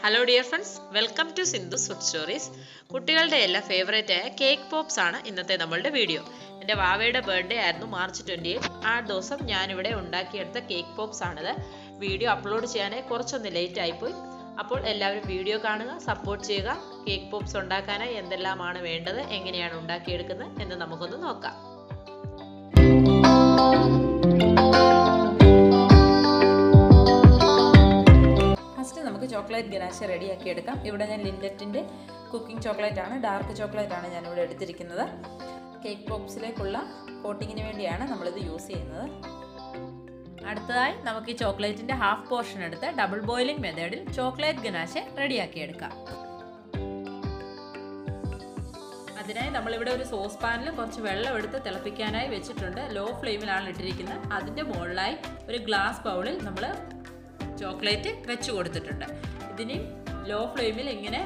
Hello dear friends, welcome to Sindhus Food Stories. കുട്ടികളുടെ എല്ലാ favourite ആയ കേക്ക് പോപ്സ് ആണ് ഇന്നത്തെ നമ്മളുടെ വീഡിയോ. എൻ്റെ വാവയുടെ ബർത്ത്ഡേ ആയിരുന്നു മാർച്ച് 28. ആ ദിവസം ഞാനിവിടെ ഉണ്ടാക്കിയെടുത്ത കേക്ക് പോപ്സ് ആണിത്. വീഡിയോ അപ്ലോഡ് ചെയ്യാനായി കുറച്ചൊന്ന് ലേറ്റ് ആയിപ്പോയി. അപ്പോൾ എല്ലാവരും വീഡിയോ കാണുക, സപ്പോർട്ട് ചെയ്യുക. കേക്ക് പോപ്സ് ഉണ്ടാക്കാനായി എന്തെല്ലാമാണ് വേണ്ടത്, എങ്ങനെയാണ് ഉണ്ടാക്കിയെടുക്കുന്നത് എന്ന് നമുക്കൊന്ന് നോക്കാം. നമുക്ക് ചോക്ലേറ്റ് ഗനാശ റെഡിയാക്കി എടുക്കാം. ഇവിടെ ഞാൻ ലിൻഡറ്റിൻ്റെ കുക്കിംഗ് ചോക്ലേറ്റ് ആണ്, ഡാർക്ക് ചോക്ലേറ്റ് ആണ് ഞാനിവിടെ എടുത്തിരിക്കുന്നത്. കേക്ക് പോപ്സിലേക്കുള്ള കോട്ടിങ്ങിന് വേണ്ടിയാണ് നമ്മളിത് യൂസ് ചെയ്യുന്നത്. അടുത്തതായി നമുക്ക് ഈ ചോക്ലേറ്റിൻ്റെ ഹാഫ് പോർഷൻ എടുത്ത് ഡബിൾ ബോയിലിംഗ് മെത്തേഡിൽ ചോക്ലേറ്റ് ഗനാശ റെഡിയാക്കി എടുക്കാം. അതിനായി നമ്മളിവിടെ ഒരു സോസ് പാനിൽ കുറച്ച് വെള്ളം എടുത്ത് തിളപ്പിക്കാനായി വെച്ചിട്ടുണ്ട്. ലോ ഫ്ലെയിമിലാണ് ഇട്ടിരിക്കുന്നത്. അതിൻ്റെ മുകളിലായി ഒരു ഗ്ലാസ് ബൗളിൽ നമ്മൾ ചോക്ലേറ്റ് വെച്ച് കൊടുത്തിട്ടുണ്ട്. ഇതിന് ലോ ഫ്ലെയിമിൽ ഇങ്ങനെ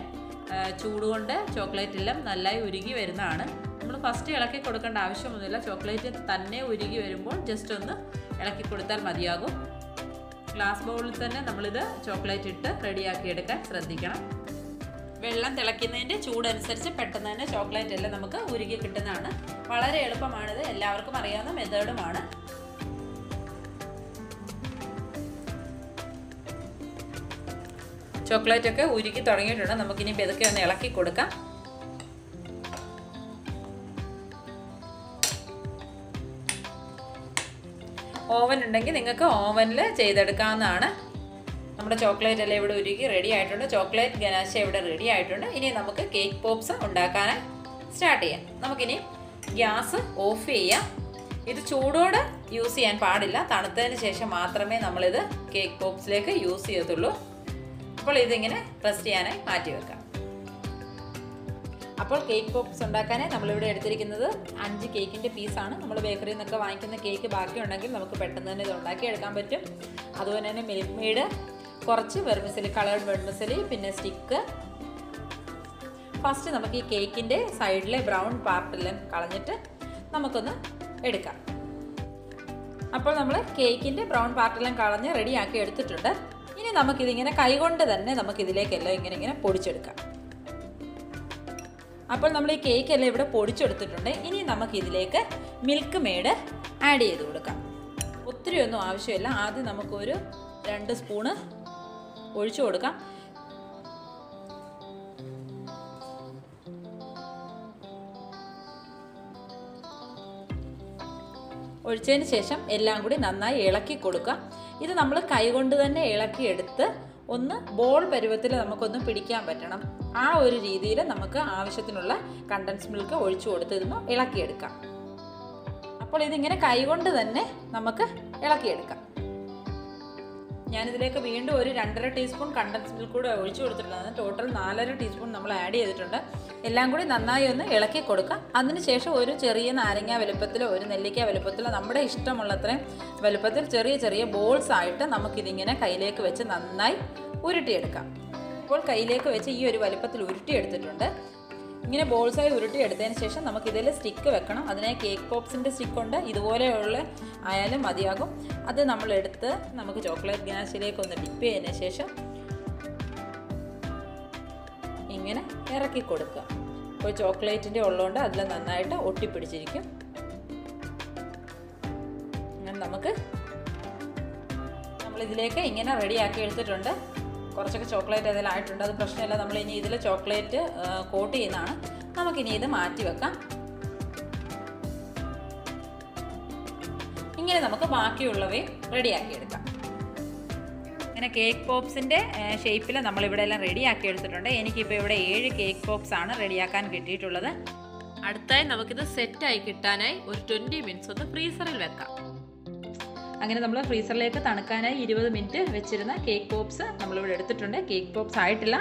ചൂടുകൊണ്ട് ചോക്ലേറ്റ് എല്ലാം നന്നായി ഉരുകി വരുന്നതാണ്. നമ്മൾ ഫസ്റ്റ് ഇളക്കി കൊടുക്കേണ്ട ആവശ്യമൊന്നുമില്ല. ചോക്ലേറ്റ് തന്നെ ഉരുകി വരുമ്പോൾ ജസ്റ്റ് ഒന്ന് ഇളക്കി കൊടുത്താൽ മതിയാകും. ഗ്ലാസ് ബൗളിൽ തന്നെ നമ്മളിത് ചോക്ലേറ്റ് ഇട്ട് റെഡിയാക്കി എടുക്കാൻ ശ്രദ്ധിക്കണം. വെള്ളം തിളയ്ക്കുന്നതിൻ്റെ ചൂടനുസരിച്ച് പെട്ടെന്ന് തന്നെ ചോക്ലേറ്റ് എല്ലാം നമുക്ക് ഉരുകി കിട്ടുന്നതാണ്. വളരെ എളുപ്പമാണിത്, എല്ലാവർക്കും അറിയാവുന്ന മെത്തേഡുമാണ്. ചോക്ലേറ്റ് ഒക്കെ ഉരുക്കി തുടങ്ങിയിട്ടുണ്ട്. നമുക്കിനി ഇതൊക്കെ ഒന്ന് ഇളക്കി കൊടുക്കാം. ഓവൻ ഉണ്ടെങ്കിൽ നിങ്ങൾക്ക് ഓവനിൽ ചെയ്തെടുക്കാവുന്നതാണ്. നമ്മുടെ ചോക്ലേറ്റ് എല്ലാം ഇവിടെ ഉരുക്കി റെഡി ആയിട്ടുണ്ട്. ചോക്ലേറ്റ് ഗനാശ ഇവിടെ റെഡി ആയിട്ടുണ്ട്. ഇനി നമുക്ക് കേക്ക് പോപ്സ് ഉണ്ടാക്കാനായി സ്റ്റാർട്ട് ചെയ്യാം. നമുക്കിനി ഗ്യാസ് ഓഫ് ചെയ്യാം. ഇത് ചൂടോടെ യൂസ് ചെയ്യാൻ പാടില്ല. തണുത്തതിന് ശേഷം മാത്രമേ നമ്മളിത് കേക്ക് പോപ്സിലേക്ക് യൂസ് ചെയ്യത്തുള്ളൂ. അപ്പോൾ ഇതിങ്ങനെ റെസ്റ്റ് ചെയ്യാനായി മാറ്റി വെക്കാം. അപ്പോൾ കേക്ക് പോപ്സ് ഉണ്ടാക്കാനായി നമ്മളിവിടെ എടുത്തിരിക്കുന്നത് 5 കേക്കിൻ്റെ പീസാണ്. നമ്മൾ ബേക്കറിയിൽ നിന്നൊക്കെ വാങ്ങിക്കുന്ന കേക്ക് ബാക്കിയുണ്ടെങ്കിൽ നമുക്ക് പെട്ടെന്ന് തന്നെ ഇത് ഉണ്ടാക്കിയെടുക്കാൻ പറ്റും. അതുപോലെ തന്നെ മിൽക്മെയ്ഡ്, കുറച്ച് വെർമിസെലി, കളേർഡ് വെർമിസെലി, പിന്നെ സ്റ്റിക്ക്. ഫസ്റ്റ് നമുക്ക് ഈ കേക്കിൻ്റെ സൈഡിലെ ബ്രൗൺ പാർട്ടെല്ലാം കളഞ്ഞിട്ട് നമുക്കൊന്ന് എടുക്കാം. അപ്പോൾ നമ്മൾ കേക്കിൻ്റെ ബ്രൗൺ പാർട്ടെല്ലാം കളഞ്ഞ് റെഡിയാക്കി എടുത്തിട്ടുണ്ട്. ഇനി നമുക്കിതിങ്ങനെ കൈകൊണ്ട് തന്നെ നമുക്കിതിലേക്കെല്ലാം ഇങ്ങനെ പൊടിച്ചെടുക്കാം. അപ്പോൾ നമ്മൾ ഈ കേക്കെല്ലാം ഇവിടെ പൊടിച്ചെടുത്തിട്ടുണ്ട്. ഇനി നമുക്കിതിലേക്ക് മിൽക്ക് മെയ്ഡ് ആഡ് ചെയ്ത് കൊടുക്കാം. ഒത്തിരി ഒന്നും ആവശ്യമില്ല. ആദ്യം നമുക്കൊരു 2 സ്പൂണ് ഒഴിച്ചു കൊടുക്കാം. ഒഴിച്ചതിന് ശേഷം എല്ലാം കൂടി നന്നായി ഇളക്കി കൊടുക്കുക. ഇത് നമ്മൾ കൈകൊണ്ട് തന്നെ ഇളക്കിയെടുത്ത് ഒന്ന് ബോൾ പരുവത്തിൽ നമുക്കൊന്ന് പിടിക്കാൻ പറ്റണം. ആ ഒരു രീതിയിൽ നമുക്ക് ആവശ്യത്തിനുള്ള കണ്ടൻസ് മിൽക്ക് ഒഴിച്ചു കൊടുത്ത് ഇതൊന്ന് ഇളക്കിയെടുക്കാം. അപ്പോൾ ഇതിങ്ങനെ കൈകൊണ്ട് തന്നെ നമുക്ക് ഇളക്കിയെടുക്കാം. ഞാനിതിലേക്ക് വീണ്ടും ഒരു 2.5 ടീസ്പൂൺ കണ്ടൻസ് മിൽക്ക് കൂടെ ഒഴിച്ചു കൊടുത്തിട്ടുള്ളതാണ്. ടോട്ടൽ 4.5 ടീസ്പൂൺ നമ്മൾ ആഡ് ചെയ്തിട്ടുണ്ട്. എല്ലാം കൂടി നന്നായി ഒന്ന് ഇളക്കി കൊടുക്കാം. അതിനുശേഷം ഒരു ചെറിയ നാരങ്ങ വലുപ്പത്തിലോ ഒരു നെല്ലിക്ക വലുപ്പത്തിലോ നമ്മുടെ ഇഷ്ടമുള്ളത്രയും വലുപ്പത്തിൽ ചെറിയ ചെറിയ ബോൾസ് ആയിട്ട് നമുക്കിതിങ്ങനെ കയ്യിലേക്ക് വെച്ച് നന്നായി ഉരുട്ടിയെടുക്കാം. ഇപ്പോൾ കയ്യിലേക്ക് വെച്ച് ഈ ഒരു വലുപ്പത്തിൽ ഉരുട്ടിയെടുത്തിട്ടുണ്ട്. ഇങ്ങനെ ബോൾസായി ഉരുട്ടിയെടുത്തതിന് ശേഷം നമുക്കിതിൽ സ്റ്റിക്ക് വെക്കണം. അതിനെ കേക്ക് പോപ്സിൻ്റെ സ്റ്റിക്കുണ്ട്, ഇതുപോലെയുള്ള ആയാലും മതിയാകും. അത് നമ്മളെടുത്ത് നമുക്ക് ചോക്ലേറ്റ് ഗനാശയിലേക്ക് ഒന്ന് ഡിപ്പ് ചെയ്തതിന് ശേഷം ഇങ്ങനെ ഇറക്കി കൊടുക്കുക. അപ്പോൾ ചോക്ലേറ്റിൻ്റെ ഉള്ളതുകൊണ്ട് അതിൽ നന്നായിട്ട് ഒട്ടിപ്പിടിച്ചിരിക്കും. അങ്ങനെ നമ്മളിതിലേക്ക് ഇങ്ങനെ റെഡിയാക്കി എടുത്തിട്ടുണ്ട്. കുറച്ചൊക്കെ ചോക്ലേറ്റ് അതിലായിട്ടുണ്ട്, അത് പ്രശ്നമില്ല. നമ്മളിനി ഇതിൽ ചോക്ലേറ്റ് കോട്ട് ചെയ്യുന്നതാണ്. നമുക്കിനി ഇത് മാറ്റി വെക്കാം. ഇങ്ങനെ നമുക്ക് ബാക്കിയുള്ളവയും റെഡിയാക്കി എടുക്കാം. ഇങ്ങനെ കേക്ക് പോപ്സിൻ്റെ ഷേപ്പിൽ നമ്മളിവിടെ എല്ലാം റെഡിയാക്കി എടുത്തിട്ടുണ്ട്. എനിക്കിപ്പോൾ ഇവിടെ 7 കേക്ക് പോപ്സ് ആണ് റെഡിയാക്കാൻ കിട്ടിയിട്ടുള്ളത്. അടുത്തായി നമുക്കിത് സെറ്റായി കിട്ടാനായി ഒരു 20 മിനിറ്റ്സ് ഒന്ന് ഫ്രീസറിൽ വെക്കാം. അങ്ങനെ നമ്മൾ ഫ്രീസറിലേക്ക് തണുക്കാനായി 20 മിനിറ്റ് വെച്ചിരുന്ന കേക്ക് പോപ്സ് നമ്മളിവിടെ എടുത്തിട്ടുണ്ട്. കേക്ക് പോപ്സ് ആയിട്ടില്ല,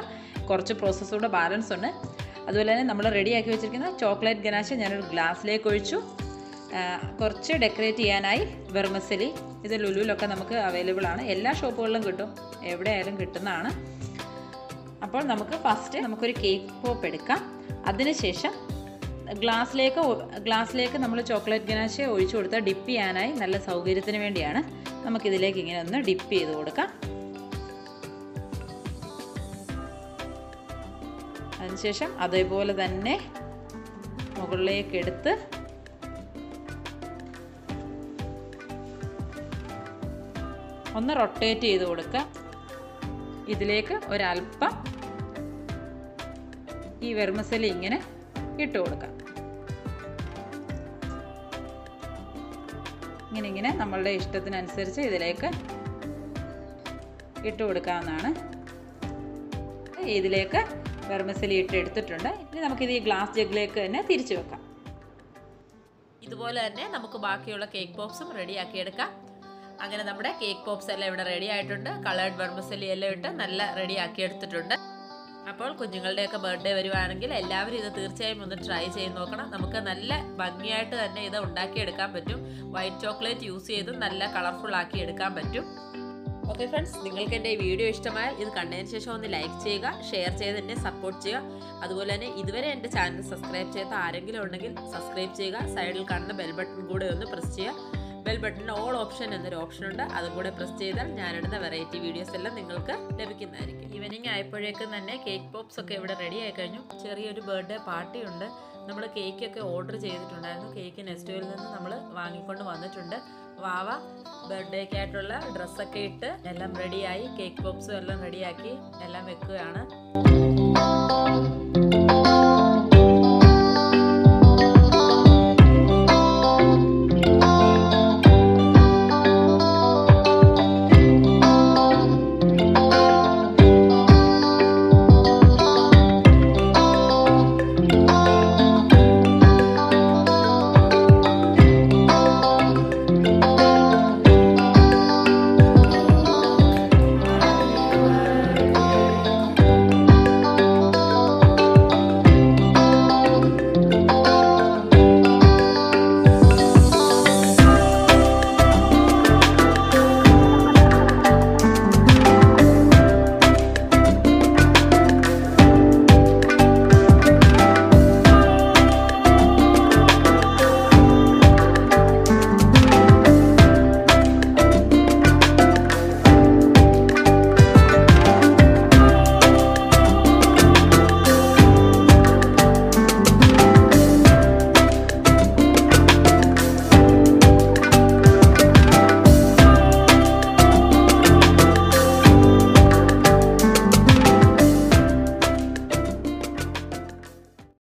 കുറച്ച് പ്രോസസ്സ് കൂടെ ബാലൻസ് ഉണ്ട്. അതുപോലെ തന്നെ നമ്മൾ റെഡിയാക്കി വെച്ചിരിക്കുന്ന ചോക്ലേറ്റ് ഗനാശ ഞാനൊരു ഗ്ലാസ്സിലേക്ക് ഒഴിച്ചു. കുറച്ച് ഡെക്കറേറ്റ് ചെയ്യാനായി വെർമിസെലി, ഇത് ലുലുവിലൊക്കെ നമുക്ക് അവൈലബിൾ ആണ്. എല്ലാ ഷോപ്പുകളിലും കിട്ടും, എവിടെ ആയാലും കിട്ടുന്നതാണ്. അപ്പോൾ നമുക്ക് ഫസ്റ്റ് നമുക്കൊരു കേക്ക് പോപ്പ് എടുക്കാം. അതിനുശേഷം ഗ്ലാസ്സിലേക്ക് നമ്മൾ ചോക്ലേറ്റ് ഗനാശ ഒഴിച്ചു കൊടുത്താൽ ഡിപ്പ് ചെയ്യാനായി നല്ല സൗകര്യത്തിന് വേണ്ടിയാണ്. നമുക്കിതിലേക്ക് ഇങ്ങനെ ഒന്ന് ഡിപ്പ് ചെയ്ത് കൊടുക്കാം. അതിനുശേഷം അതേപോലെ തന്നെ മുകളിലേക്ക് എടുത്ത് ഒന്ന് റൊട്ടേറ്റ് ചെയ്ത് കൊടുക്കുക. ഇതിലേക്ക് ഒരല്പം ഈ വെർമിസെല്ലി ഇങ്ങനെ ഇട്ട് കൊടുക്കാം. ഇങ്ങനെ നമ്മളുടെ ഇഷ്ടത്തിനനുസരിച്ച് ഇതിലേക്ക് ഇട്ട് കൊടുക്കാവുന്നതാണ്. ഇതിലേക്ക് വെർമിസെല്ലി ഇട്ട് എടുത്തിട്ടുണ്ട്. ഇനി നമുക്കിത് ഈ ഗ്ലാസ് ജഗ്ഗിലേക്ക് തന്നെ തിരിച്ചു വെക്കാം. ഇതുപോലെ തന്നെ നമുക്ക് ബാക്കിയുള്ള കേക്ക് പോപ്സും റെഡിയാക്കി എടുക്കാം. അങ്ങനെ നമ്മുടെ കേക്ക് പോപ്സ് എല്ലാം ഇവിടെ റെഡി ആയിട്ടുണ്ട്. കളേർഡ് വെർമിസെല്ലി എല്ലാം ഇട്ട് നല്ല റെഡിയാക്കി എടുത്തിട്ടുണ്ട്. അപ്പോൾ കുഞ്ഞുങ്ങളുടെയൊക്കെ ബർത്ത്ഡേ വരുവാണെങ്കിൽ എല്ലാവരും ഇത് തീർച്ചയായും ഒന്ന് ട്രൈ ചെയ്ത് നോക്കണം. നമുക്ക് നല്ല ഭംഗിയായിട്ട് തന്നെ ഇത് ഉണ്ടാക്കിയെടുക്കാൻ പറ്റും. വൈറ്റ് ചോക്ലേറ്റ് യൂസ് ചെയ്ത് നല്ല കളർഫുൾ ആക്കി എടുക്കാൻ പറ്റും. ഓക്കെ ഫ്രണ്ട്സ്, നിങ്ങൾക്ക് എൻ്റെ ഈ വീഡിയോ ഇഷ്ടമായാൽ ഇത് കണ്ടതിന് ശേഷം ഒന്ന് ലൈക്ക് ചെയ്യുക, ഷെയർ ചെയ്ത് എന്നെ സപ്പോർട്ട് ചെയ്യുക. അതുപോലെ തന്നെ ഇതുവരെ എൻ്റെ ചാനൽ സബ്സ്ക്രൈബ് ചെയ്യാത്ത ആരെങ്കിലും ഉണ്ടെങ്കിൽ സബ്സ്ക്രൈബ് ചെയ്യുക. സൈഡിൽ കാണുന്ന ബെൽ ബട്ടൺ കൂടെ ഒന്ന് പ്രസ് ചെയ്യുക. ബെൽ ബട്ടണിൽ ഓൾ ഓപ്ഷൻ എന്നൊരു ഓപ്ഷൻ ഉണ്ട്, അതും കൂടെ പ്രസ് ചെയ്താൽ ഞാനിടുന്ന വെറൈറ്റി വീഡിയോസ് എല്ലാം നിങ്ങൾക്ക് ലഭിക്കുന്നതായിരിക്കും. ഈവനിങ് ആയപ്പോഴേക്കും തന്നെ കേക്ക് പോപ്സ് ഒക്കെ ഇവിടെ റെഡി ആയി കഴിഞ്ഞു. ചെറിയൊരു ബർത്ത്ഡേ പാർട്ടി ഉണ്ട്. നമ്മൾ കേക്കൊക്കെ ഓർഡർ ചെയ്തിട്ടുണ്ടായിരുന്നു. കേക്ക് നെസ്റ്റോയിൽ നിന്ന് നമ്മൾ വാങ്ങിക്കൊണ്ട് വന്നിട്ടുണ്ട്. വാവ ബർത്ത്ഡേക്കായിട്ടുള്ള ഡ്രസ്സൊക്കെ ഇട്ട് എല്ലാം റെഡിയായി, കേക്ക് പോപ്സും എല്ലാം റെഡിയാക്കി എല്ലാം വെക്കുകയാണ്.